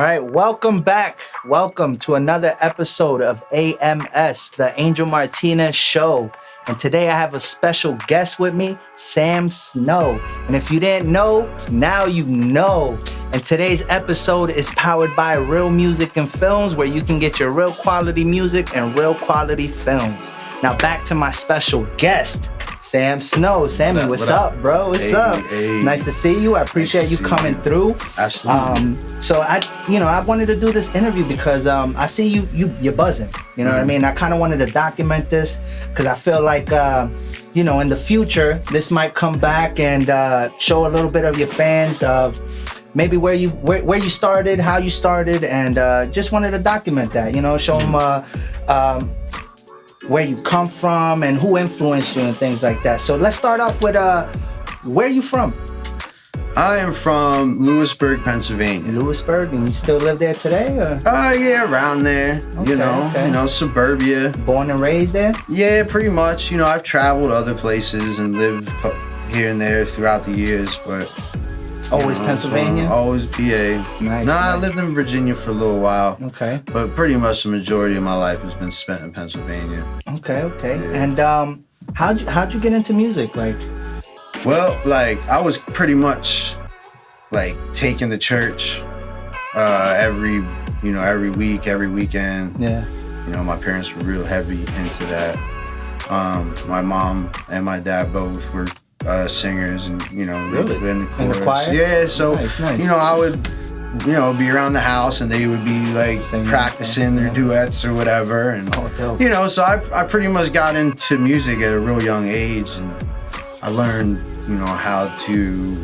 right, welcome back. Welcome to another episode of AMS, the Angel Martinez Show. And today I have a special guest with me, SNO. And if you didn't know, now you know. And today's episode is powered by Real Music and Filmz, where you can get your real quality music and real quality films. Now back to my special guest, SNO. Sammy, what's up, bro? What's up? Hey. Nice to see you. I appreciate you coming through. Absolutely. So I wanted to do this interview because I see you're buzzing. You know what I mean? I kind of wanted to document this because I feel like in the future this might come back and show a little bit of your fans of maybe where you started, how you started, and just wanted to document that. Show them where you come from and who influenced you and things like that. So let's start off with where you from? I am from Lewisburg, Pennsylvania. Lewisburg, and you still live there today, or? Yeah, around there. Okay. Suburbia. Born and raised there? Yeah, pretty much. I've traveled other places and lived here and there throughout the years, but always Pennsylvania? Always PA. Nice. I lived in Virginia for a little while. Okay. But pretty much the majority of my life has been spent in Pennsylvania. Okay. Yeah. And how'd you get into music? Well, I was pretty much taking the church every week, every weekend. Yeah. My parents were real heavy into that. My mom and my dad both were singers, and Really? in the chorus. In the choir? Yeah, so Nice. I would be around the house, and they would be Singing practicing their duets or whatever, and dope. so I pretty much got into music at a real young age, and I learned how to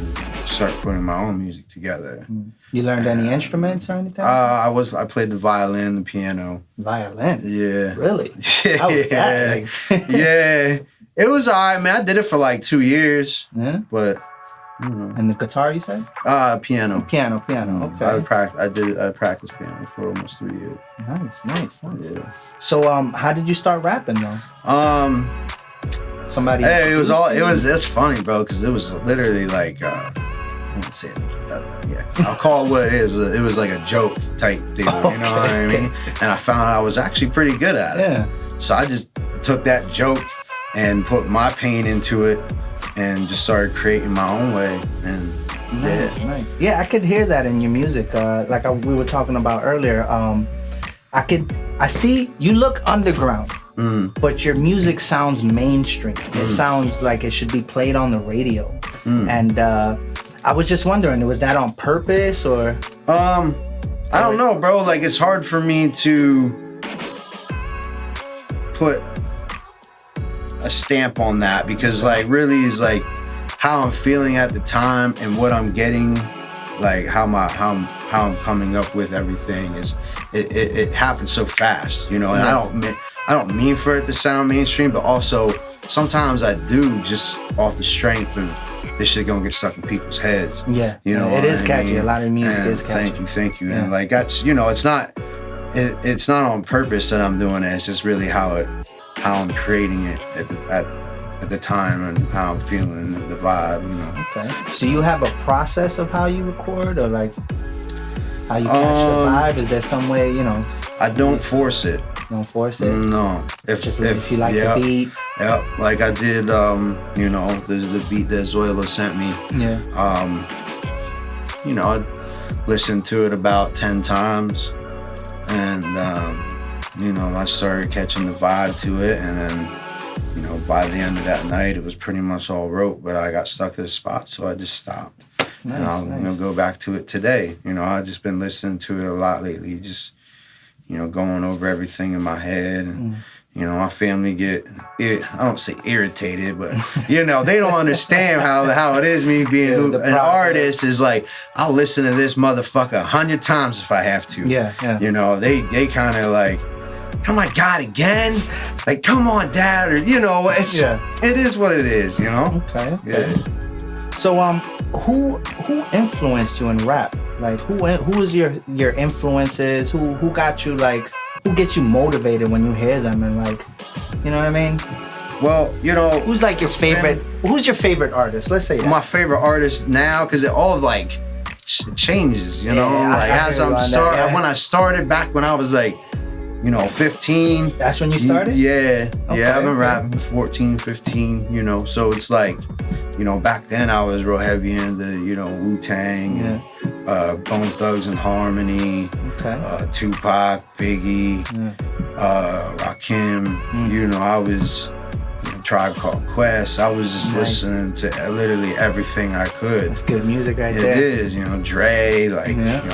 start putting my own music together. You learned any instruments or anything? I played the violin, the piano. Violin? Yeah. Really? Yeah. How was that? Yeah. It was alright, man. I did it for 2 years. Yeah. But And the guitar, you said? Piano. Piano. Okay. I practiced piano for almost 3 years. Nice. Yeah. So how did you start rapping though? Somebody. Hey, it's funny, bro, because it was literally I won't say it. I'll call it what it is. It was like a joke type deal, Okay. You know what I mean? And I found out I was actually pretty good at it. Yeah. So I just took that joke and put my pain into it and just started creating my own way. And Nice. Yeah, I could hear that in your music. We were talking about earlier. I see you look underground. But your music sounds mainstream. It sounds like it should be played on the radio. And I was just wondering, was that on purpose or? I don't know, bro. It's hard for me to put a stamp on that because really is how I'm feeling at the time and what I'm getting, how I'm coming up with everything is it happens so fast, and I don't mean for it to sound mainstream, but also sometimes I do just off the strength of this shit gonna get stuck in people's heads. Yeah, it is catchy. A lot of music is catchy. Thank you. Yeah. And that's it's not on purpose that I'm doing it. It's just really how I'm creating it at the time and how I'm feeling the vibe. Okay. So you have a process of how you record or how you catch the vibe? Is there some way I don't force it. Don't force it. No. If you like the beat. Yeah. Like I did. The beat that Zoilo sent me. Yeah. I listened to it about 10 times, and I started catching the vibe to it, and then by the end of that night, it was pretty much all wrote. But I got stuck at a spot, so I just stopped. Nice, and I'll go back to it today. I've just been listening to it a lot lately. Just going over everything in my head. And, my family I don't say irritated, but, they don't understand how it is me being an artist is I'll listen to this motherfucker 100 times if I have to. Yeah. They kind of oh my God, again? Come on, Dad. Or, it is what it is, Okay. Yeah. So, who influenced you in rap? Who is your influences? Who got you who gets you motivated when you hear them and you know what I mean? Well, who's your favorite? Who's your favorite artist? Let's say that. My favorite artist now, because all of it changes, you know. Yeah, like I as hear you I'm on that, yeah. when I started back when I was like, 15. That's when you started? Yeah. Okay, Yeah, I've been okay. rapping 14, 15, so it's like, back then I was real heavy into, Wu-Tang, and, Bone Thugs and Harmony, Tupac, Biggie, Rakim, I was Tribe Called Quest. I was just listening to literally everything I could. That's good music right It there. It is, Dre,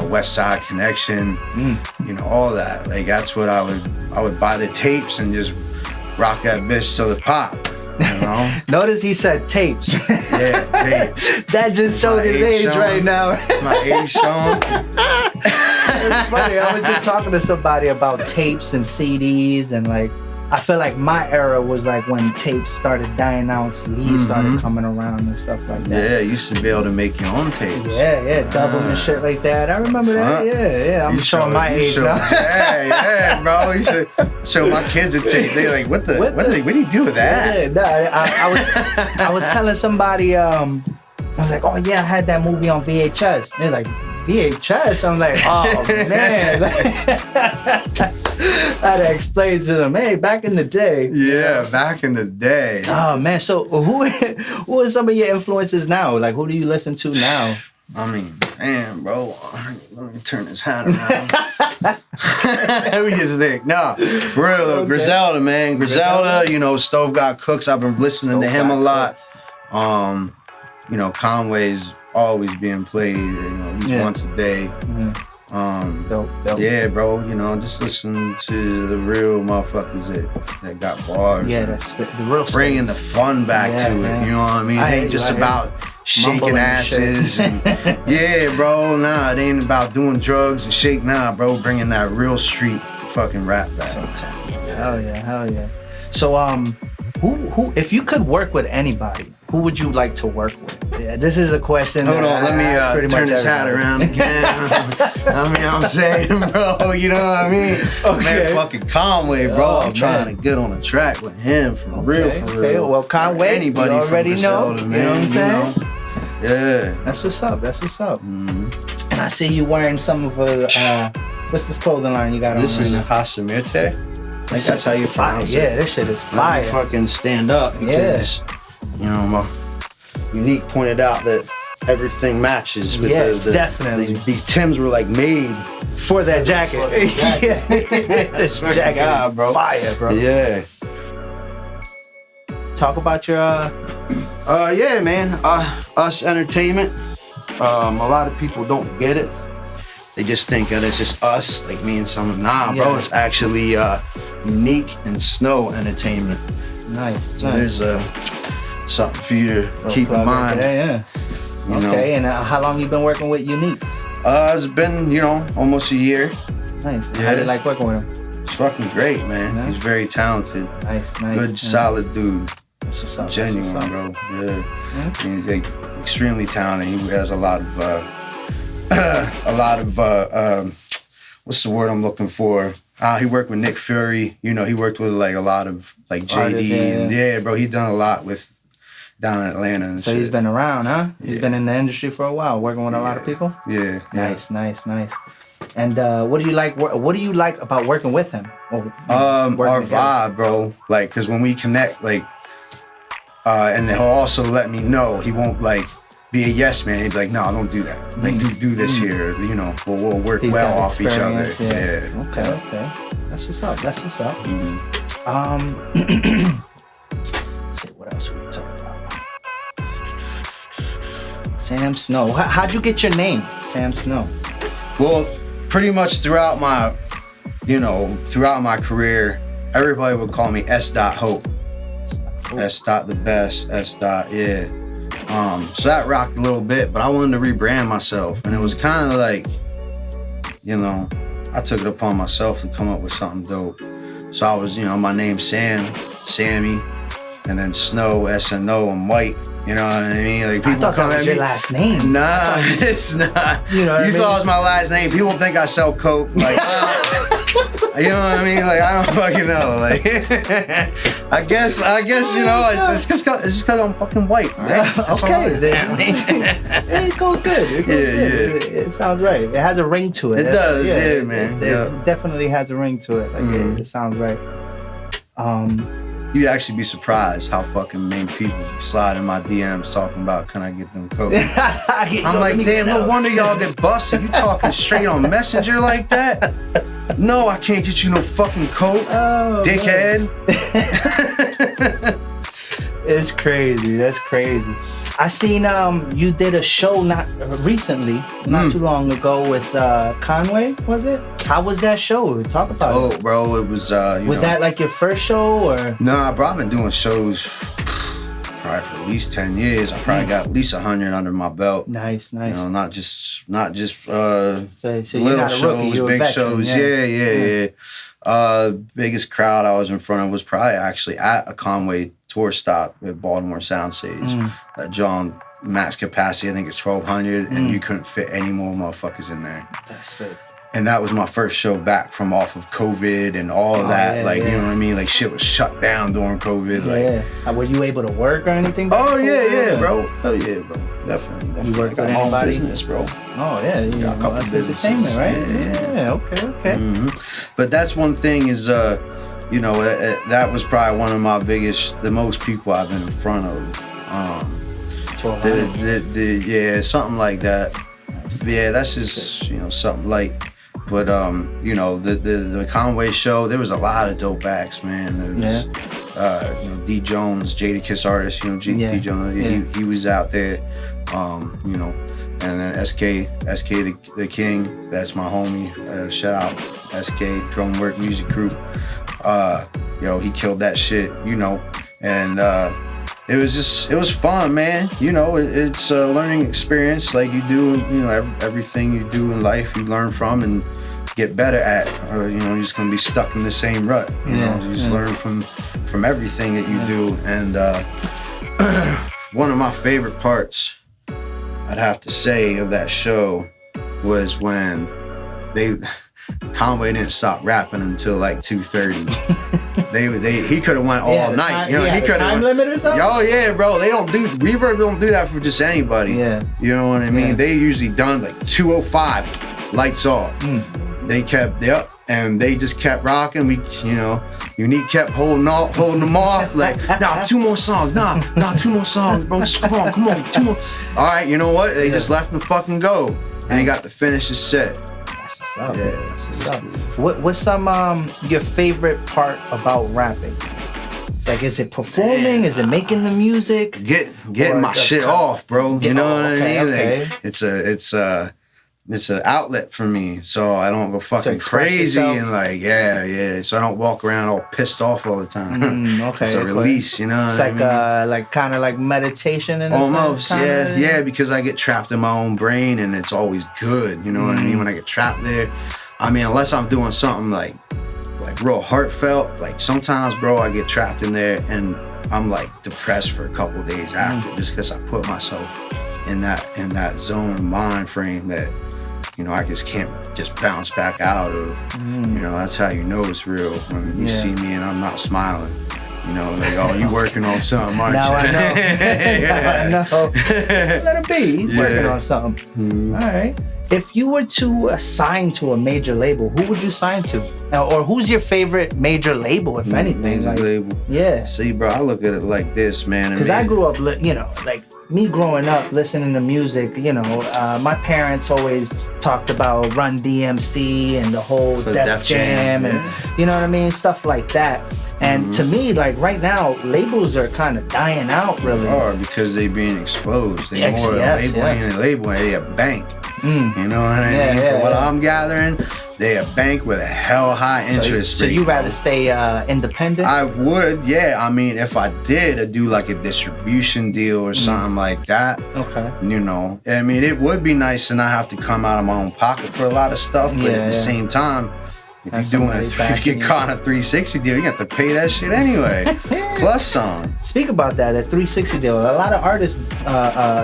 West Side Connection, all that. Like that's what I would buy the tapes and just rock that bitch to the pop. Notice he said tapes. Yeah, tapes. That just showed his age right now. My age showing. It's funny. I was just talking to somebody about tapes and CDs, and like I feel like my era was like when tapes started dying out, CDs started coming around and stuff like that. Yeah, you used to be able to make your own tapes. Yeah, double and shit like that. I remember that. Yeah. I'm showing my age now. Yeah, bro. You should show my kids a tape. They're like, what do you do with that? Yeah, I was telling somebody, I was like, oh yeah, I had that movie on VHS. They're like, VHS? I'm like, oh man. I had to explain to them, hey, back in the day. Yeah, back in the day. Oh man, so who are some of your influences now? Like, who do you listen to now? I mean, damn, bro. Let me turn this hat around. Who you think? Nah, for real though. Griselda, man. Griselda, Stove Got Cooks. I've been listening to him a lot. Conway's always being played, at least once a day. Dope. Yeah, bro, just listen to the real motherfuckers that got bars. Yeah, that's the real bringing the fun back to it. You know what I mean? It ain't just about shaking asses. And, yeah, bro. Nah, it ain't about doing drugs and shake. Nah, bro. Bringing that real street fucking rap back. Hell yeah. So, who? If you could work with anybody, who would you like to work with? Yeah, this is a question. Hold on, let me turn this hat around again. I'm saying, bro, you know what I mean? Okay. Man, fucking Conway, bro. I'm trying to get on a track with him for real. Well, Conway, anybody you already know. Griselda, You know what I'm saying? Yeah. That's what's up. And I see you wearing some of what's this clothing line you got on? This is right Hasamirte. I think that's how you pronounce it. Yeah, this shit is fire. Let me fucking stand up because, my Unique pointed out that everything matches with definitely. These Timbs were like made for that jacket. This jacket, God, bro. Fire, bro. Yeah. Talk about your yeah, man. Us Entertainment. A lot of people don't get it. They just think that it's just us, like me and someone. Nah, bro, it's actually Unique and SNO Entertainment. Nice. So there's something for you to keep in mind. Yeah. Okay, and how long you been working with Unique? It's been, almost a year. Nice. Yeah. How do you like working with him? It's fucking great, man. Nice. He's very talented. Nice. Good, solid dude. That's what's up. Genuine, bro. Yeah. He's like, extremely talented. He has a lot of what's the word I'm looking for? He worked with Nick Fury. He worked with like a lot of like JD. And bro, he done a lot with down in Atlanta and shit. He's been around, huh? He's been in the industry for a while, working with a lot of people. Yeah. Nice. And what do you like? What do you like about working with him? Our vibe, bro. Like, cause when we connect, like, and he'll also let me know. He won't like be a yes man. He'd be like, no, don't do that. Like, do this here. We'll work well off each other. Yeah. Okay. That's what's up. Let's see what else we can talk about. Sam SNO. How'd you get your name, Sam SNO? Well, pretty much throughout my career, everybody would call me S.Hope. S.the best. S.yeah. So that rocked a little bit, but I wanted to rebrand myself, and it was kind of like, I took it upon myself to come up with something dope. So I was, my name's Sam, Sammy, and then SNO, SNO, and White. You know what I mean? Like, people come at me. Your last name. Nah, it's not. You thought it was my last name. People think I sell coke. Like, you know what I mean? Like, I don't fucking know. Like, I guess you know it's just because I'm fucking white. Right? Okay, it goes good. It sounds right. It has a ring to it. It does, yeah, man. It definitely has a ring to it. Like it sounds right. You'd actually be surprised how fucking many people slide in my DMs talking about, can I get them coke? I'm like, damn, no wonder y'all get busted. You talking straight on Messenger like that? No, I can't get you no fucking coke, dickhead. It's crazy. That's crazy. I seen you did a show not too long ago with Conway, was it? How was that show? Talk about it. Oh, bro, it was. Was that like your first show or? Nah, bro, I've been doing shows probably for at least 10 years. I probably got at least 100 under my belt. Nice. You know, not just little shows, big shows. Yeah. Biggest crowd I was in front of was probably actually at a Conway tour stop at Baltimore Soundstage. That John max capacity, I think it's 1,200, and you couldn't fit any more motherfuckers in there. That's it. And that was my first show back from off of COVID and all of that. You know what I mean? Like shit was shut down during COVID. Were you able to work or anything? Oh yeah, bro. Hell yeah, bro. Definitely. You work I got my own business, bro. Oh yeah, you got a couple businesses. Entertainment, right? Yeah. Okay. But that's one thing is, you know, that was probably one of my biggest, the most people I've been in front of. Something like that. Yeah, that's just, you know, something like. But you know, the Conway show, there was a lot of dope acts, man. There was you know, D Jones, Jadakiss artist, you know, D Jones, he was out there. You know, and then SK the King, that's my homie. Shout out SK Drumwork Music Group. Yo, he killed that shit, you know, and it was fun, man. You know, it's a learning experience, like you do, you know, everything you do in life, you learn from and get better at, or you know, you're just gonna be stuck in the same rut. You know, you just learn from everything that you do. And one of my favorite parts, I'd have to say, of that show was when Conway didn't stop rapping until like 2:30. He could have went all night. You know, he could have. Time limit or something? Oh yeah, bro. Reverb don't do that for just anybody. Yeah. You know what I mean? They usually done like 2:05, lights off. They kept and they just kept rocking. Unique kept holding them off. Like, nah, 2 more songs. Nah, 2 more songs, bro. Just come on, 2 more. All right, you know what? They just left them fucking go, and they got to finish the set. That's what's up. Yeah, that's what's up. What's some your favorite part about rapping? Like, is it performing? Is it making the music? Getting my shit off, bro. You know what I mean? Okay. Like, it's an outlet for me, so I don't go fucking crazy and like so I don't walk around all pissed off all the time. It's a release, you know. It's like like kind of like meditation in almost, a sense, yeah, because I get trapped in my own brain and it's always good, you know what I mean. When I get trapped there, I mean, unless I'm doing something like real heartfelt, like sometimes, bro, I get trapped in there and I'm like depressed for a couple of days after, just because I put myself in that zone mind frame that, you know, I just can't just bounce back out of. You know, that's how you know it's real, when you see me and I'm not smiling. You know, like, oh, you working on something, aren't now you? I know. I know. Let him be. He's working on something. All right. If you were to assign to a major label, who would you sign to? Or who's your favorite major label, if anything? Major label. Yeah. See, bro, I look at it like this, man. Because I grew up, you know, like me growing up listening to music, you know, my parents always talked about Run DMC and the whole Def Jam and, you know what I mean? Stuff like that. And to me, like right now, labels are kind of dying out, really. They are, because they being exposed. They more labeling, they a bank. You know what I mean? From what I'm gathering, they a bank with a hell high interest rate. So you rather stay independent? I would, yeah. I mean, if I did, I'd do like a distribution deal or something like that. Okay. You know, I mean, it would be nice to not have to come out of my own pocket for a lot of stuff, but at the same time, if you get caught on a 360 deal, you have to pay that shit anyway. Plus some. Speak about that 360 deal. A lot of artists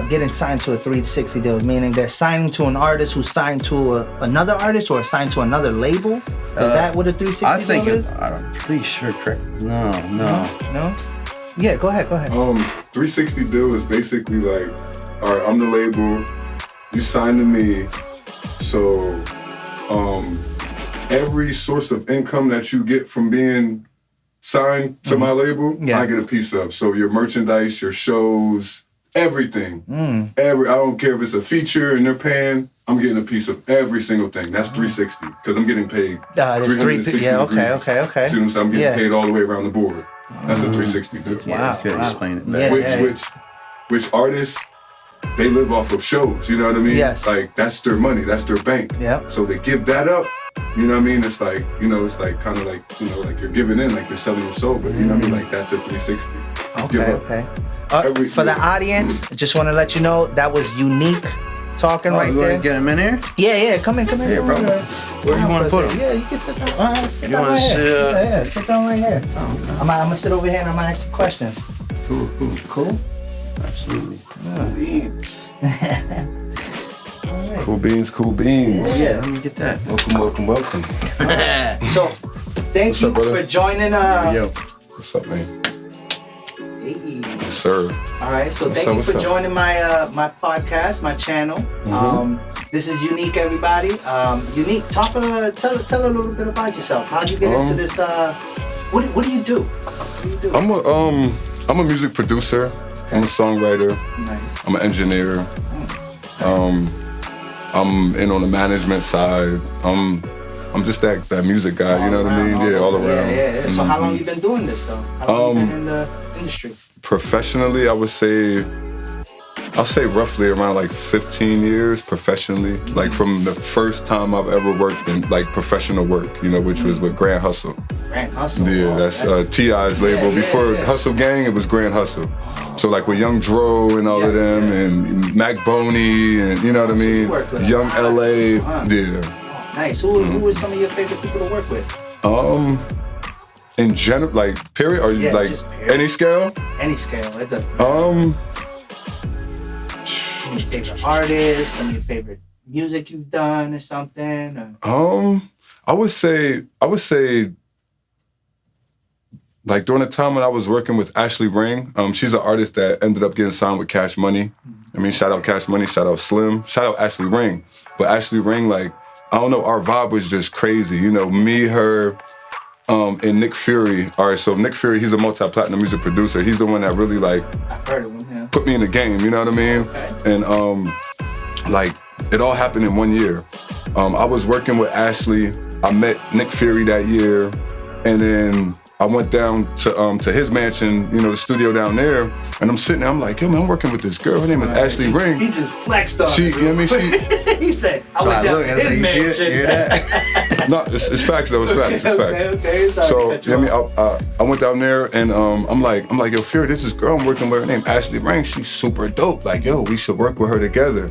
getting signed to a 360 deal, meaning they're signing to an artist who's signed to another artist or signed to another label. Is that what a 360 I think deal is? I'm pretty sure. Correct? No. No? Yeah, go ahead. 360 deal is basically like, all right, I'm the label, you signed to me, so every source of income that you get from being signed to my label, I get a piece of. So your merchandise, your shows, everything. I don't care if it's a feature and they're paying, I'm getting a piece of every single thing. That's 360, because I'm getting paid 360 yeah, okay. See what I'm saying? I'm getting paid all the way around the board. That's a 360 deal. Yeah, you could explain it better. Which artists, they live off of shows, you know what I mean? Yes. Like, that's their money, that's their bank. Yep. So they give that up, you know what I mean? It's like, it's like kind of like, like you're giving in, like you're selling your soul, but you know what I mean? Like, that's a 360. Okay. For the audience, just want to let you know that was Unique talking right there. Get him in here? Yeah, come in. Yeah, bro. Where do you want to put him? Yeah, you can sit down. Sit You down want right to here. sit? Yeah, sit down right here. I'm gonna sit over here and I'm gonna ask you questions. Cool. Absolutely. Beans. All right. Cool beans. Yeah, let me get that. Welcome. So, thank you up, brother? for joining. Yo. What's up, man? Hey. Yes, sir. All right, so What's thank up, you for what's up? joining my podcast, my channel. This is Unique, everybody. Unique, tell a little bit about yourself. How did you get into this? What do you do? What do you do? I'm a music producer. I'm a songwriter. Nice. I'm an engineer. I'm in on the management side. I'm just that music guy, you know what I mean? Yeah, all around. Yeah. So how long you been doing this though? How long you been in the industry? Professionally, I'll say roughly around like 15 years professionally. Like from the first time I've ever worked in like professional work, which was with Grand Hustle. Grand Hustle. Yeah, that's T.I.'s label. Before Hustle Gang, it was Grand Hustle. So like with Young Dro and all of them, and Mac Boney, and you know what I mean? Young L.A. Yeah. Nice. Who were some of your favorite people to work with? In general, like period, or like just period. any scale? Any scale. It doesn't matter. Some of your favorite artists, some of your favorite music you've done or something? Or? I would say like during the time when I was working with Ashley Ring, she's an artist that ended up getting signed with Cash Money. I mean, shout out Cash Money, shout out Slim, shout out Ashley Ring. But Ashley Ring, like, I don't know, our vibe was just crazy. Me, her, and Nick Fury. All right, so Nick Fury, he's a multi-platinum music producer. He's the one that really like I've heard of him, yeah. put me in the game, you know what I mean? Okay. And like it all happened in 1 year. I was working with Ashley. I met Nick Fury that year, and then I went down to his mansion, the studio down there, and I'm sitting there, I'm like, yo, man, I'm working with this girl. Her name is Ashley Ring. He just flexed on She, it. you know what I mean? He said, I went down to his mansion. Hear that? No, it's facts though, it's facts, it's facts. Okay. Sorry So, to cut you you know off. what I mean? I went down there and I'm like, yo, Fury, this is girl I'm working with, her name Ashley Ring. She's super dope. Like, yo, we should work with her together.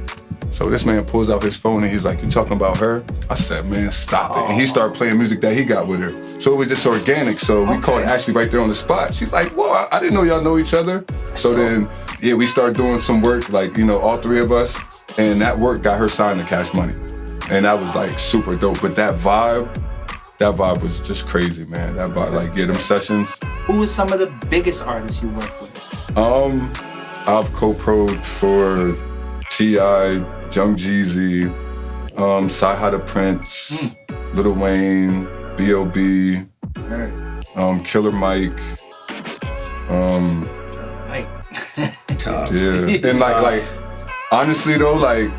So this man pulls out his phone and he's like, you talking about her? I said, man, stop it. And he started playing music that he got with her. So it was just organic. So we called Ashley right there on the spot. She's like, whoa, I didn't know y'all know each other. So then, we started doing some work, like, all three of us. And that work got her signed to Cash Money. And that was like super dope. But that vibe was just crazy, man. That vibe, like, them sessions. Who was some of the biggest artists you worked with? I've co-pro'd for T.I., Young Jeezy, Sci-Hi the Prince, Lil Wayne, B.O.B., Killer Mike. Tough. Yeah, and like honestly though, like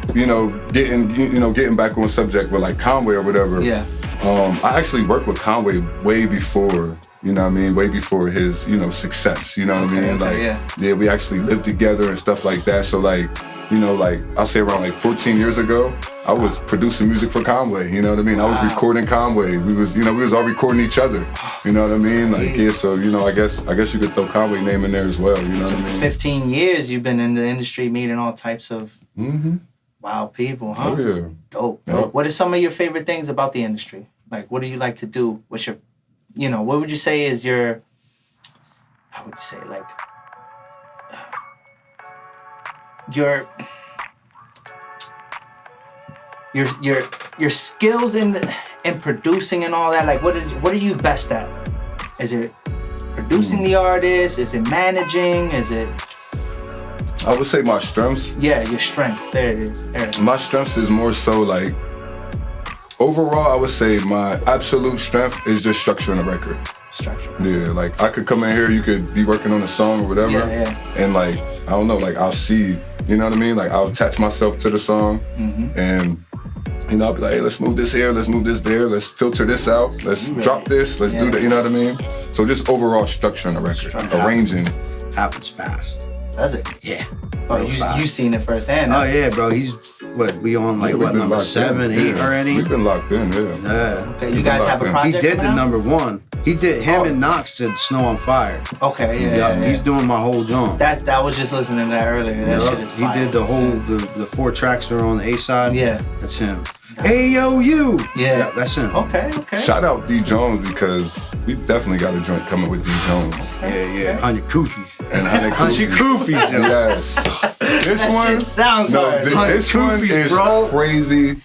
getting back on subject with like Conway or whatever. Yeah. I actually worked with Conway way before. You know what I mean? Way before his, success. You know what I mean? Okay, We actually lived together and stuff like that. So like, I'll say around like 14 years ago, I was producing music for Conway. You know what I mean? I was recording Conway. We was all recording each other. You know what I mean? Like, yeah. So I guess you could throw Conway name in there as well. You know what I mean? 15 years you've been in the industry, meeting all types of wild people, huh? Oh yeah. Dope. Yeah. What are some of your favorite things about the industry? Like, what do you like to do? What's your what would you say is your, how would you say, like, your skills in in producing and all that? Like, what are you best at? Is it producing the artist? Is it managing? Is it? I would say my strengths. Yeah, your strengths. There it is. There it is. My strengths is more so like, overall, I would say my absolute strength is just structuring a record. Structure. Yeah, like I could come in here, you could be working on a song or whatever, and like, I don't know, like I'll see, you know what I mean? Like I'll attach myself to the song, and you know, I'll be like, hey, let's move this here, let's move this there, let's filter this out, let's drop this, let's do that, you know what I mean? So just overall structuring a record, arranging. Happens fast. Does it? Yeah. Oh, you seen it firsthand. Oh yeah, bro. He's we on like what, number 7, 8 already? We've been locked in, Yeah. Okay, you guys have a project? He did coming the out? number 1. He did him and Knox did Snow on Fire. Okay, yeah. He's doing my whole joint. That was just listening to that earlier. That shit is fire. He did the whole the 4 tracks that are on the A side. Yeah. That's him. AOU. Yeah. That's him. Okay. Shout out D Jones, because we definitely got a joint coming with D Jones. Yeah. 100 Koofies. And 100 Koofies. Yes. This that one shit sounds hard. this one is crazy.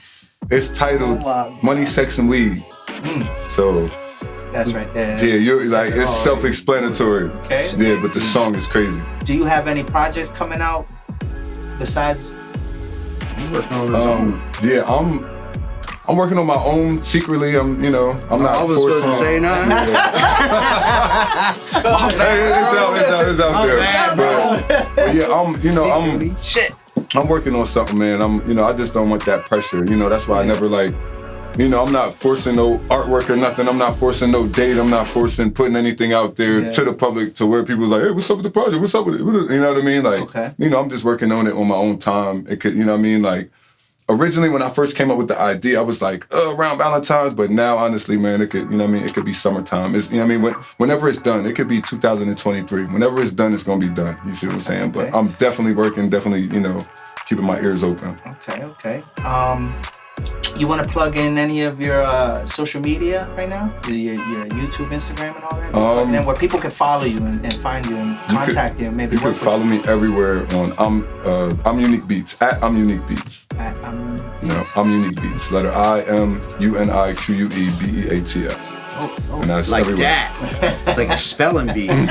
It's titled Money, Sex, and Weed. So that's right there. yeah, you're like, it's self-explanatory. Okay. Yeah, but the song is crazy. Do you have any projects coming out besides? Working on his own. Yeah, I'm working on my own secretly. I'm not. I was supposed to say nothing. It's out there. bad, But yeah, Shit. I'm working on something, man. I just don't want that pressure. That's why I never like. I'm not forcing no artwork or nothing. I'm not forcing no date. I'm not forcing putting anything out there to the public to where people's like, hey, what's up with the project? What's up with it? You know what I mean? Like, I'm just working on it on my own time. It could, you know what I mean? Like, originally when I first came up with the idea, I was like, around Valentine's. But now, honestly, man, it could, it could be summertime. It's, whenever it's done, it could be 2023. Whenever it's done, it's gonna be done. You see what I'm saying? But I'm definitely working, keeping my ears open. Okay. You want to plug in any of your social media right now? Your YouTube, Instagram, and all that? Just plug it in where people can follow you and find you and contact you and maybe you can follow me everywhere on I'm Unique Beats, at I'm Unique Beats. I'm Unique Beats. Letter IMUNIQUEBEATS. And that's like everywhere. that. It's like a spelling bee. I'm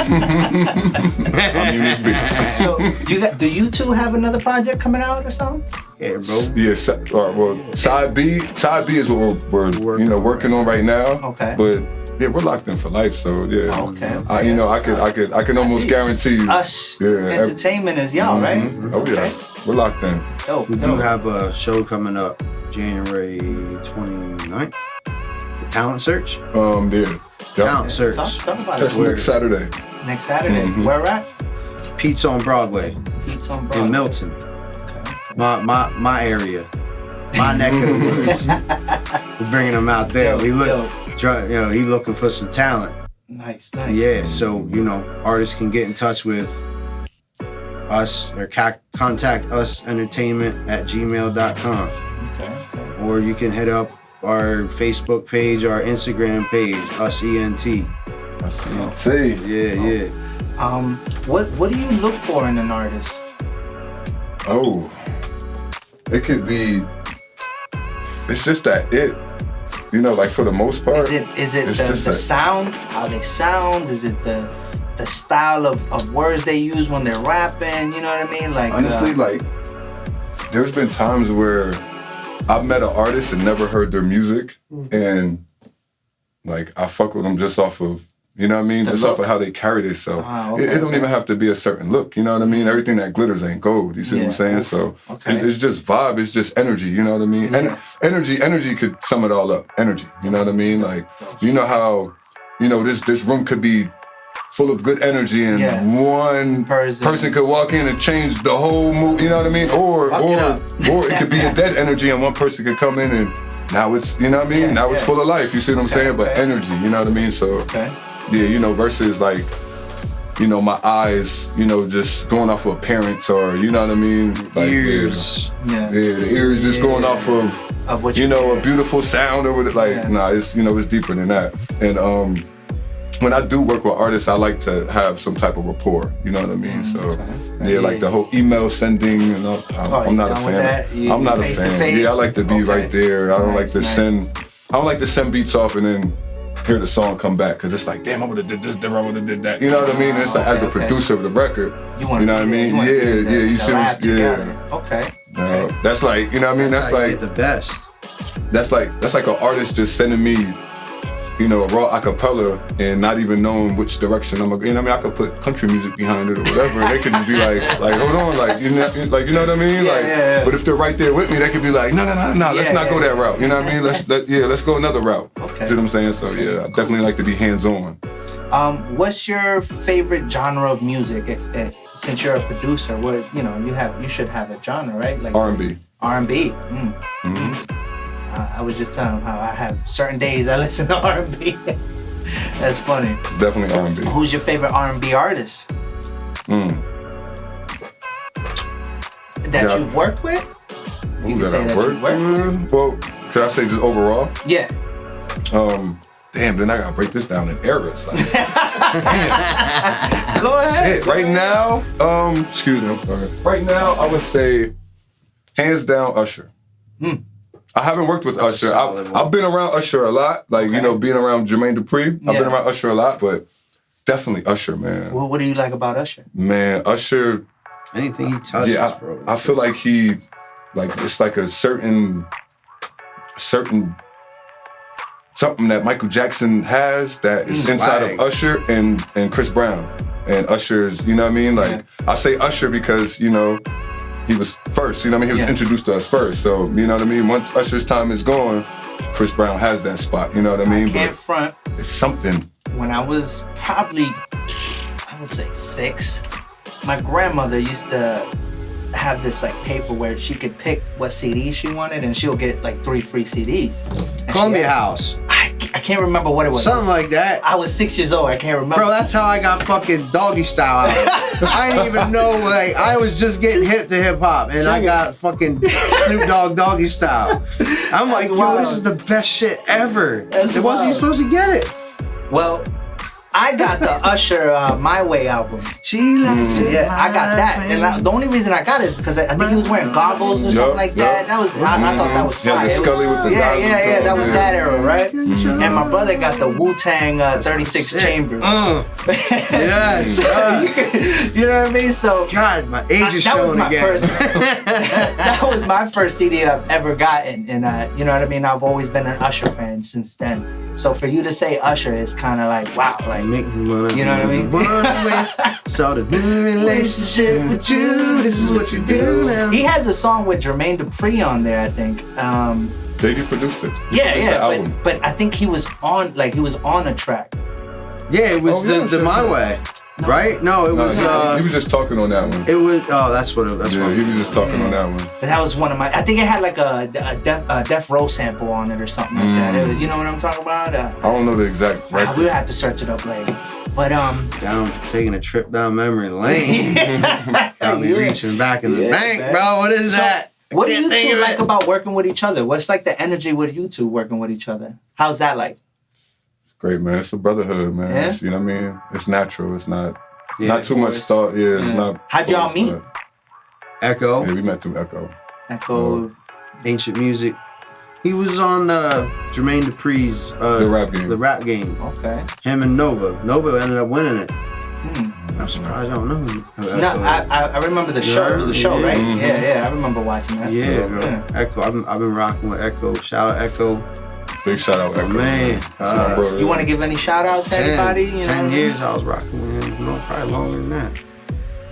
Unique Beats. So do you two have another project coming out or something? Yeah, bro. Yeah, side B is what we're working on right now. Okay. But yeah, we're locked in for life, so yeah. Okay. I can almost guarantee you. Us entertainment is y'all, right? Oh yes, we're locked in. We do have a show coming up January 29th. The Talent Search. Talent Search. Talk about That's it. next Saturday. Next Saturday. Where we're at? Pete's on Broadway. In Milton. My area. My neck of the woods. We're bringing them out there. He looking for some talent. Nice. Yeah, so artists can get in touch with us or contact usentertainment@gmail.com. Okay. Or you can hit up our Facebook page, our Instagram page, UsENT. Yeah. What do you look for in an artist? Oh, it could be. It's just that like for the most part. Is it the sound, how they sound? Is it the style of words they use when they're rapping? You know what I mean? Like honestly, like there's been times where I've met an artist and never heard their music, and like I fuck with them just off of, just off of how they carry themselves. It don't even have to be a certain look, you know what I mean? Everything that glitters ain't gold, you see what I'm saying? So it's just vibe, it's just energy, you know what I mean? Yeah. Energy could sum it all up. Energy, you know what I mean? Like, you know how, this room could be full of good energy and one person could walk in and change the whole mood, you know what I mean? Or it could be a dead energy and one person could come in and now it's, you know what I mean? Now it's full of life, you see what I'm saying? But energy, you know what I mean? So, versus like, my eyes, just going off of appearance or, you know what I mean? Like, ears. The ears just going off of what a beautiful sound or whatever. Like, it's deeper than that. And, when I do work with artists, I like to have some type of rapport. You know what I mean? So like the whole email sending. I'm not a fan. I'm not a fan. Yeah, I like to be right there. I don't like to send I don't like to send beats off and then hear the song come back, because it's like, damn, I would have did this, I would have did that. You know what I mean? It's like, as a producer of the record, you know what I mean? You see what I'm saying? Okay. That's like, you know what I mean? That's how like you get the best. That's like an artist just sending me, you know, a raw acapella and not even knowing which direction I'm gonna. You know what I mean? I could put country music behind it or whatever, and they could just be like, hold on, like you know what I mean? But if they're right there with me, they could be like, no, let's not go that route. You know what I mean? Let's go another route. Okay. You know what I'm saying? So yeah, I definitely like to be hands-on. What's your favorite genre of music? If since you're a producer, what you should have a genre, right? Like R&B. R&B. I was just telling him how I have certain days I listen to R&B. That's funny. Definitely R&B. Who's your favorite R&B artist? That you've worked with? You can say that you've worked with? Well, could I say just overall? Yeah. Damn, then I gotta break this down in eras. Like, Go ahead. shit, right now, excuse me, I'm sorry. Right now, I would say, hands down, Usher. I haven't worked with Usher. I've been around Usher a lot, like, you know, being around Jermaine Dupri. I've been around Usher a lot, but definitely Usher, man. Well, what do you like about Usher? Man, Usher. Anything he touches, bro. I feel like it's like a certain something that Michael Jackson has that is inside of Usher and Chris Brown. And Usher's, you know what I mean? Like, I say Usher because, you know, he was first, you know what I mean? He was introduced to us first. So, you know what I mean? Once Usher's time is gone, Chris Brown has that spot, you know what I mean? I can't front. It's something. When I was probably, I would say 6, my grandmother used to have this like paper where she could pick what CD she wanted, and she'll get like 3 free CDs. Columbia House. I can't remember what it was. Something like that. I was 6 years old. I can't remember. Bro, that's how I got fucking Doggy Style out. I didn't even know, like, I was just getting hip to hip hop, and I got fucking Snoop Dogg Doggy Style. I'm like, yo, this is the best shit ever. It wasn't you supposed to get it. Well, I got the Usher My Way album. She likes it. Yeah, I got that. And the only reason I got it is because I think he was wearing goggles or something like that. That was I thought that was fire. Yeah, the Scully with the goggles. Yeah, that was that era, right? And my brother got the Wu-Tang 36 Chambers. Yes. You know what I mean? So God, my age is showing again. That was my first CD I've ever gotten, and you know what I mean? I've always been an Usher fan since then. So for you to say Usher is kind of like, wow, like, make me wanna, you know what I mean? So the new relationship with you, this is what you do now. He has a song with Jermaine Dupri on there, I think. He produced it. But I think he was on a track. Yeah, it was the My Way. No. Right? No, it was. He was just talking on that one. It was. Oh, that's what. That's he was just talking on that one. But that was one of my. I think it had like a Death Row sample on it or something like that. It was, you know what I'm talking about? I don't know the exact record. We'll have to search it up later. But taking a trip down memory lane. Got me reaching back in the bank, man. Bro. What is that? What do you two like about working with each other? What's like the energy with you two working with each other? How's that like? Great, man. It's a brotherhood, man. Yeah? It's, you know what I mean? It's natural. It's not too much thought. Yeah, it's not. How'd y'all meet? Echo. Yeah, we met through Echo. Ancient Music. He was on Jermaine Dupri's The Rap Game. Okay. Him and Nova. Nova ended up winning it. I'm surprised I don't know him. No, I remember the show. It was a show, right? Yeah, I remember watching that. Yeah, bro. Echo. I've been rocking with Echo. Shout out Echo. Big shout out, Echo. Man. You want to give any shout outs to anybody? 10 years I was rocking with him. No, probably longer than that.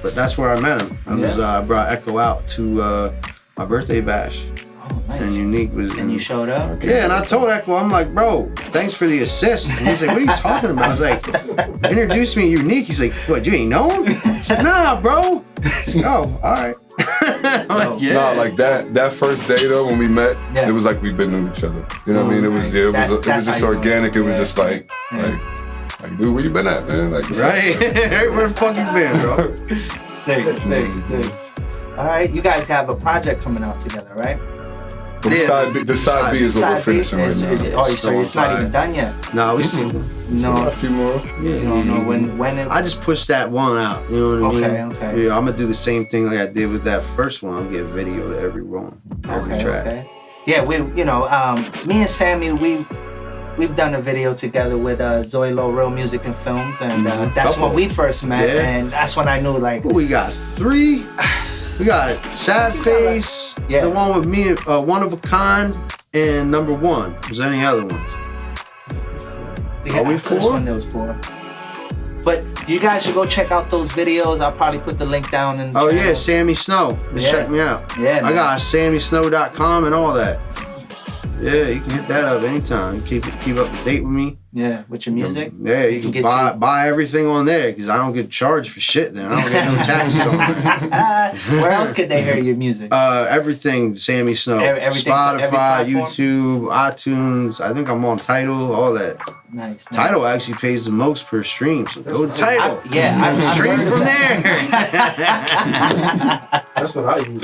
But that's where I met him. I brought Echo out to my birthday bash. Oh, nice. And Unique was. And you showed up? Yeah, and I told Echo, I'm like, bro, thanks for the assist. And he's like, what are you talking about? I was like, introduce me to Unique. He's like, what, you ain't know him? I said, nah, bro. He's like, oh, all right. Nah, like that first day though when we met, it was like we've been knowing each other. You know what I mean? It was it was just organic. It was just like dude, where you been at, man? Like right, where the fuck you been, bro? Sick. All right, you guys have a project coming out together, right? The side B is what we're finishing right now. So it's not even done yet. No, we a few more. Yeah, you don't know when it. I just pushed that one out. You know what I mean? Okay. Yeah, I'm gonna do the same thing like I did with that first one. I'm gonna give video to every track. yeah, me and Sammy, we've done a video together with Zoilo, Real Music and Filmz, and that's when we first met, and that's when I knew, like... We got 3. We got Sad Face, the one with me, One of a Kind, and Number One. Was there any other ones? Are we 4? One there was 4. But you guys should go check out those videos. I'll probably put the link down in the channel. Yeah, Sammy Snow. Just check me out. Yeah, man. I got sammysnow.com and all that. Yeah, you can hit that up anytime. Keep up to date with me. Yeah, with your music. Yeah, you can buy everything on there because I don't get charged for shit then. I don't get no taxes on there. Where else could they hear your music? Everything Sammy Snow. Everything, Spotify, YouTube, iTunes. I think I'm on Tidal, all that. Nice. Tidal actually pays the most per stream, so go to Tidal. I stream from there. That's what I use.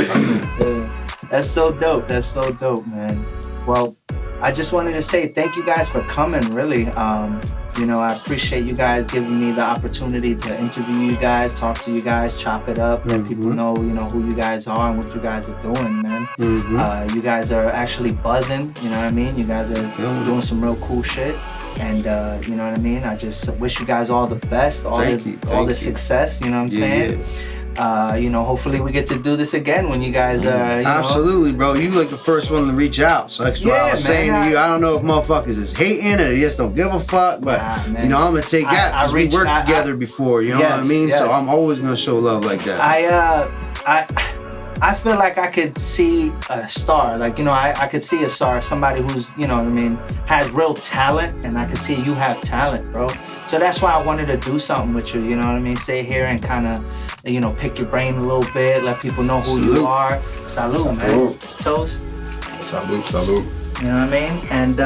That's so dope. That's so dope, man. Well, I just wanted to say thank you guys for coming, really. I appreciate you guys giving me the opportunity to interview you guys, talk to you guys, chop it up, let people know, who you guys are and what you guys are doing, man. You guys are actually buzzing, you know what I mean? You guys are doing some real cool shit. And you know what I mean? I just wish you guys all the best, all the success, you know what I'm saying? Hopefully we get to do this again when you guys Absolutely, bro. You like the first one to reach out. So that's what I was saying to you. I don't know if motherfuckers is hating or they just don't give a fuck, but I'm gonna take that because we worked together before, you know what I mean? Yes. So I'm always gonna show love like that. I feel like I could see a star, I could see a star, somebody who's, has real talent, and I could see you have talent, bro. So that's why I wanted to do something with you, you know what I mean? Stay here and kind of, pick your brain a little bit, let people know who you are. Salute, man. Toast. Salute. You know what I mean? And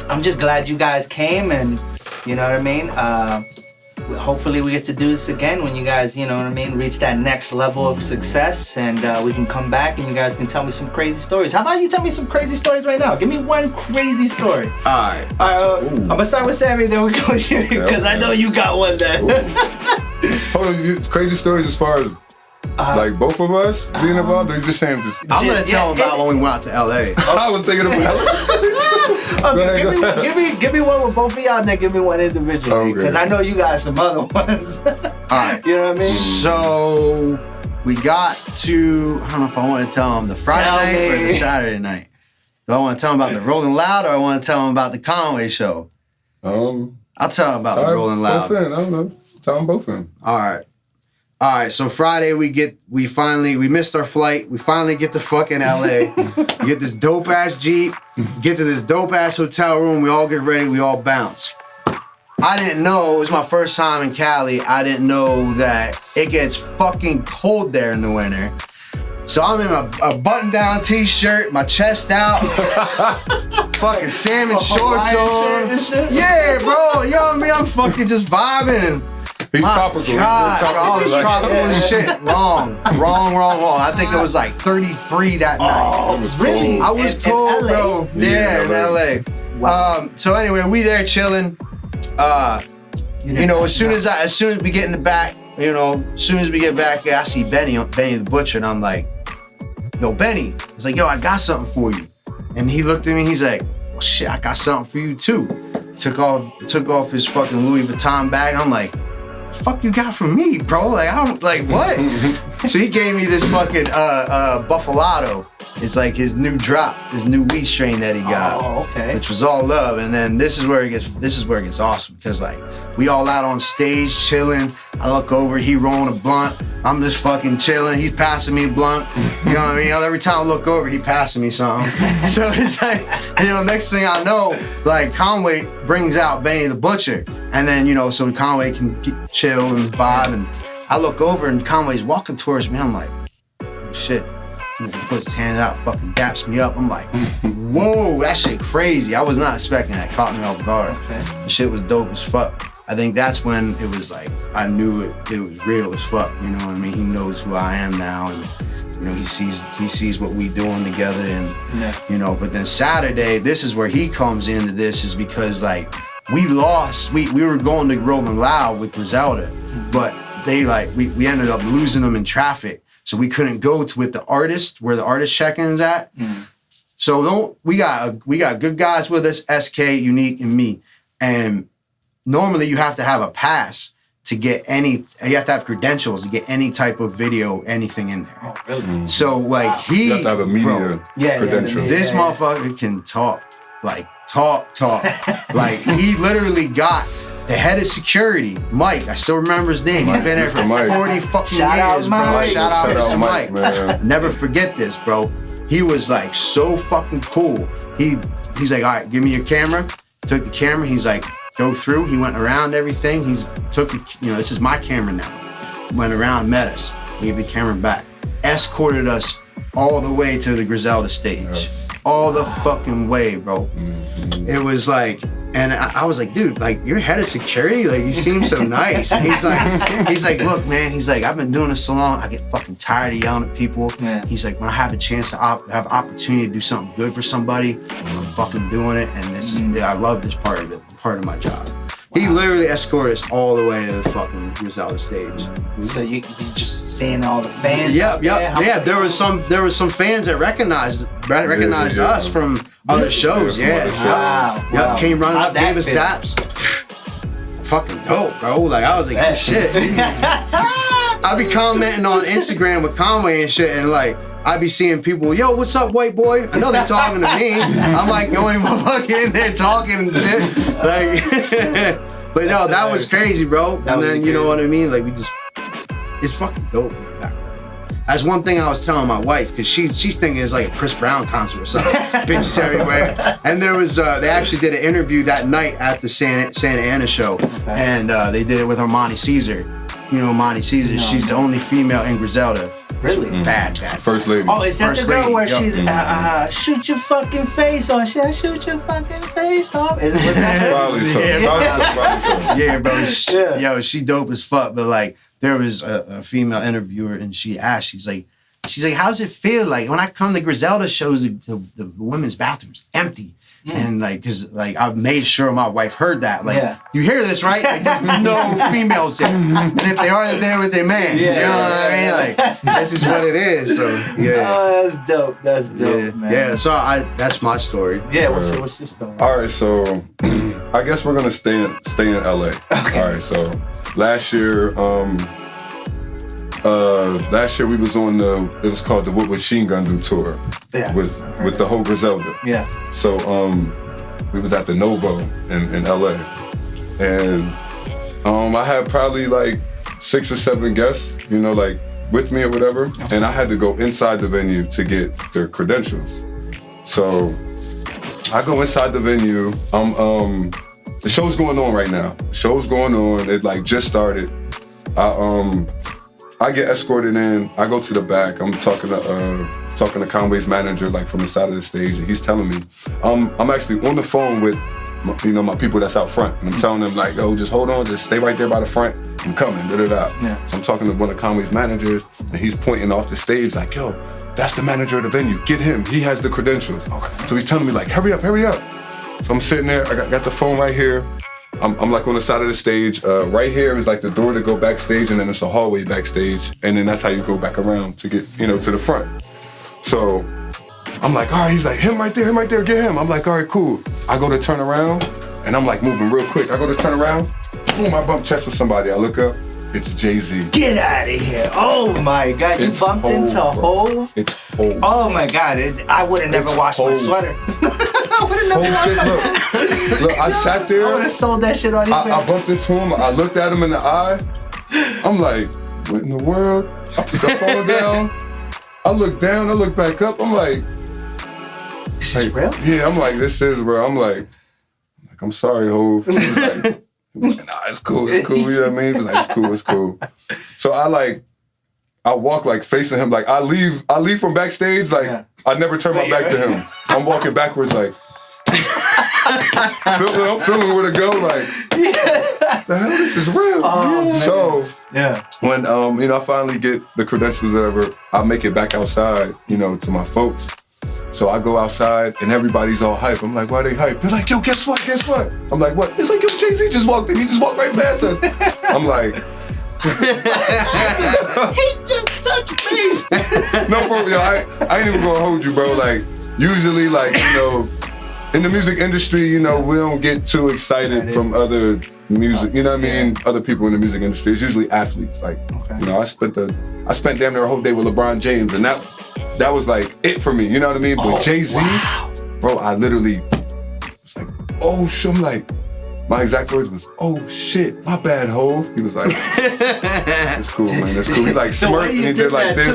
I'm just glad you guys came, and you know what I mean? Hopefully we get to do this again when you guys, reach that next level of success, and we can come back and you guys can tell me some crazy stories. How about you tell me some crazy stories right now? Give me one crazy story. All right. I'm gonna start with Sammy, then we'll go with you, because I know you got one there. Hold on, crazy stories as far as like both of us being involved, or you just saying just... I'm gonna tell them about when we went out to LA. I was thinking about give me one with both of y'all, and then give me one individually, because I know you got some other ones. Alright. You know what I mean? So we got to, I don't know if I want to tell them the Friday night or the Saturday night. Do I want to tell them about the Rolling Loud, or I want to tell them about the Conway show? I'll tell them about the Rolling Loud. Both in, I don't know. Tell them both in. All right, so Friday we missed our flight. We finally get to fucking LA. We get this dope ass Jeep, get to this dope ass hotel room. We all get ready, we all bounce. I didn't know, it was my first time in Cali. I didn't know that it gets fucking cold there in the winter. So I'm in a button-down t-shirt, my chest out, fucking salmon shorts on. Yeah, bro, you know what I mean? I'm fucking just vibing. He's tropical. God, I was tropical as shit. Wrong. I think it was like 33 that night. It was really? I was cold, bro. Yeah, in LA. Wow. So anyway, we there chilling. As soon as we get in the back, as soon as we get back, I see Benny the Butcher, and I'm like, yo, Benny. He's like, yo, I got something for you. And he looked at me, he's like, well, shit, I got something for you too. Took off his fucking Louis Vuitton bag. I'm like, fuck you got from me, bro? Like, I don't, like, what? So he gave me this fucking Buffalado. It's like his new drop, his new weed strain that he got. Oh, okay. Which was all love. And then this is where it gets awesome, because like we all out on stage chilling. I look over, he rolling a blunt. I'm just fucking chilling. He's passing me a blunt. You know what I mean? Every time I look over, he passing me something. So it's like, next thing I know, like Conway brings out Benny the Butcher. And then, so Conway can chill and vibe. And I look over and Conway's walking towards me. I'm like, oh shit. He puts his hand out, fucking daps me up. I'm like, whoa, that shit crazy. I was not expecting that. Caught me off guard. Okay. The shit was dope as fuck. I think that's when it was like, I knew it was real as fuck. You know what I mean? He knows who I am now, and he sees what we doing together, and but then Saturday, this is where he comes into this, is because like we lost. We were going to Rolling Loud with Griselda, but they we ended up losing them in traffic. So we couldn't go to with the artist, where the artist check-in's at. So we got good guys with us, SK, Unique, and me. And normally you have to have a pass to get you have to have credentials to get any type of video, anything in there. Oh, really? So like You have to have a media credential. This motherfucker can talk. Like he literally got the head of security, Mike. I still remember his name. He's been there for 40 fucking years, bro. Shout out Mr. Mike. Man. Never forget this, bro. He was like so fucking cool. He's like, all right, give me your camera. Took the camera. He's like, go through. He went around everything. This is my camera now. Went around, met us, gave the camera back, escorted us all the way to the Griselda stage. Yes. All the fucking way, bro. Mm-hmm. It was like, and I was like, dude, like you're head of security, like you seem so nice. And he's like, look, man, he's like, I've been doing this so long, I get fucking tired of yelling at people. Yeah. He's like, when I have a chance to have opportunity to do something good for somebody, I'm fucking doing it. And I love this part of my job. Wow. He literally escorted us all the way to the fucking Griselda stage. So you just seeing all the fans? Yep. Yeah, there was some fans that recognized us from other shows. Wow. Yep, came running up, gave us daps. Fucking dope, bro. Like I was like, oh, shit. I be commenting on Instagram with Conway and shit, and like I be seeing people, yo, what's up, white boy? I know they're talking to me. I'm like going motherfucking in there talking and shit. Like, but no, that was crazy, bro. And then you know what I mean? Like it's fucking dope. That's one thing I was telling my wife, because she's thinking it's like a Chris Brown concert or something. Bitches everywhere. And there was they actually did an interview that night at the Santa Ana show, and they did it with Armani Caesar. You know Armani Caesar. No, she's the only female in Griselda. Really? Bad. First lady. Oh, is that First the girl lady, where yep. she shoot your fucking face off? Should I shoot your fucking face off? Was that her? Probably so. Yeah, bro. Yo, she dope as fuck. But like, there was a female interviewer, and she asked, she's like, how does it feel like when I come to Griselda shows, the women's bathroom's empty? And like, cause like I made sure my wife heard that. Like, you hear this, right? Like, there's no females there, and if they are, they're there with their man. You know what I mean? Like, this is what it is. So yeah. Oh, that's dope. That's dope, man. Yeah. So that's my story. Yeah. What's your story? All right. So I guess we're gonna stay in LA. Okay. All right. So last year we was on it was called the What Machine Gun Do tour. Yeah. With the whole Griselda. Yeah. So we was at the Novo in LA. And I had probably like 6 or 7 guests, you know, like with me or whatever. Okay. And I had to go inside the venue to get their credentials. So I go inside the venue. The show's going on right now. Show's going on. It like just started. I get escorted in. I go to the back. I'm talking to Conway's manager, like from the side of the stage, and he's telling me, I'm actually on the phone with, my people that's out front, and I'm telling them like, yo, just hold on, just stay right there by the front. I'm coming, Yeah. So I'm talking to one of Conway's managers, and he's pointing off the stage like, yo, that's the manager of the venue. Get him. He has the credentials. Okay. So he's telling me like, hurry up. So I'm sitting there. I got the phone right here. I'm like on the side of the stage. Right here is like the door to go backstage, and then it's a hallway backstage, and then that's how you go back around to get, to the front. So I'm like, all right, he's like, him right there, get him. I'm like, all right, cool. I go to turn around, and I'm like moving real quick. I go to turn around, boom, I bump chest with somebody. I look up, it's Jay-Z. Get out of here. Oh my God, you bumped into Hov? It's Hov. Oh my God, I would have never washed my sweater. I would have never Look, I sat there. I would have sold that shit on eBay. I bumped into him. I looked at him in the eye. I'm like, what in the world? I put the phone down. I look down. I look back up. I'm like, this is real? Yeah, I'm like, this is real. I'm like, I'm sorry, Hov. He's like, nah, it's cool. You know what I mean? He's like, it's cool. So I walk like facing him. Like I leave from backstage. Like I never turn my back to him. I'm walking backwards like. I'm feeling where to go, like, what the hell, this is real. Oh, so, when, I finally get the credentials or whatever, I make it back outside, to my folks. So I go outside and everybody's all hype. I'm like, why they hype? They're like, yo, guess what? I'm like, what? It's like, yo, Jay-Z just walked in. He just walked right past us. I'm like, he just touched me. No, for real, I ain't even gonna hold you, bro. Like, usually, like, you know, in the music industry, you know, we don't get too excited from other music, you know what I mean? Other people in the music industry. It's usually athletes. Like, you know, I spent damn near a whole day with LeBron James, and that was like it for me, you know what I mean? But Jay-Z, bro, I literally was like, oh shit, I'm like, my exact words was, oh shit, my bad, Hov. He was like, that's cool, man, that's cool. He like smirked and he did like this.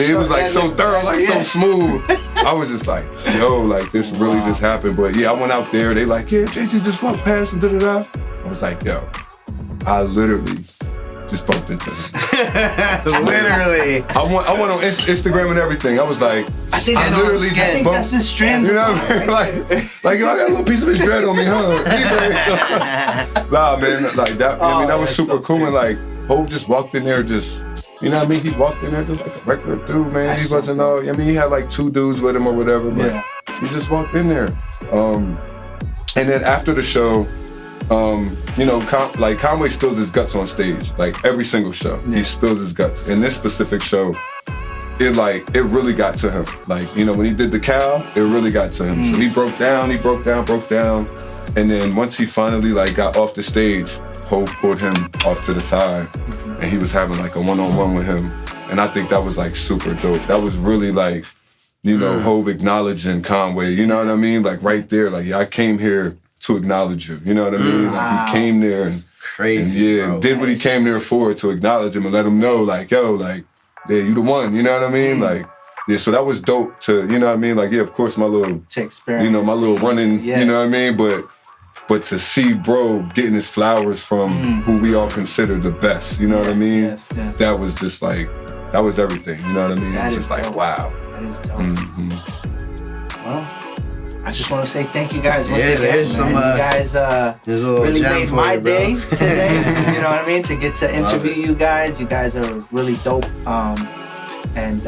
He was like so thorough, like so smooth. I was just like, yo, like this really just happened. But yeah, I went out there, they like, yeah, Jay-Z just walked past and da-da-da. I was like, yo, I literally just bumped into him. Literally. I went on Instagram and everything. I was like, I literally just think that's his strength. You know what I mean? Like, yo, I got a little piece of his dread on me, huh? Nah, man, like that. I mean, that was super cool. And like, Hov just walked in there, just, you know what I mean? He walked in there just like a regular dude, man. He wasn't I mean, he had like 2 dudes with him or whatever, but he just walked in there. And then after the show, you know, like Conway spills his guts on stage, like every single show. He spills his guts. In this specific show, it really got to him. Like, you know, when he did the cow, it really got to him. So he broke down. And then once he finally like got off the stage, Hov pulled him off to the side and he was having like a one-on-one with him. And I think that was like super dope. That was really like, you know, Hov acknowledging Conway, you know what I mean? Like right there, like, yeah, I came here to acknowledge you, you know what I mean? Like he came there and crazy, and did what he came there for, to acknowledge him and let him know, like, yo, like, yeah, you the one, you know what I mean? Like, yeah, so that was dope to, you know what I mean? Like, yeah, of course, my little, you know, my little running, you know what I mean? But to see bro getting his flowers from who we all consider the best, you know what I mean? That was just like, that was everything, you know what I mean? It's just like, wow. That is dope. Well, I just want to say thank you guys once again, there's man. some, You guys really made my day today. You know what I mean? To get to interview you guys. You guys are really dope. And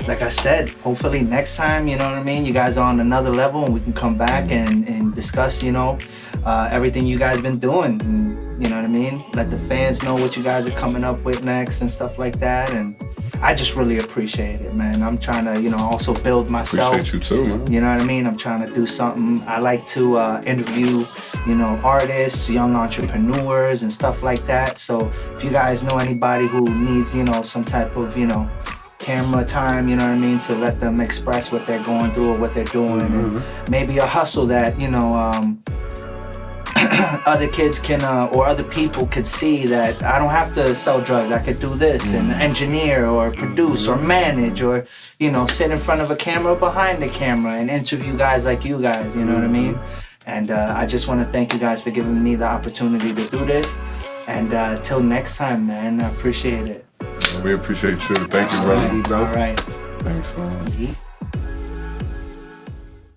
like I said, hopefully next time, you know what I mean, you guys are on another level and we can come back and discuss, you know, everything you guys been doing. And, you know what I mean? Let the fans know what you guys are coming up with next and stuff like that. And I just really appreciate it, man. I'm trying to, you know, also build myself. Appreciate you too, man. You know what I mean? I'm trying to do something. I like to interview, you know, artists, young entrepreneurs and stuff like that. So if you guys know anybody who needs, you know, some type of, you know, camera time, you know what I mean, to let them express what they're going through or what they're doing, and maybe a hustle that, you know, other kids can or other people could see that I don't have to sell drugs. I could do this and engineer or produce or manage or, you know, sit in front of a camera, behind the camera and interview guys like you guys, you know what I mean? And I just want to thank you guys for giving me the opportunity to do this. And till next time, man, I appreciate it. We appreciate you. Thank you, brother. All right. Thanks, man.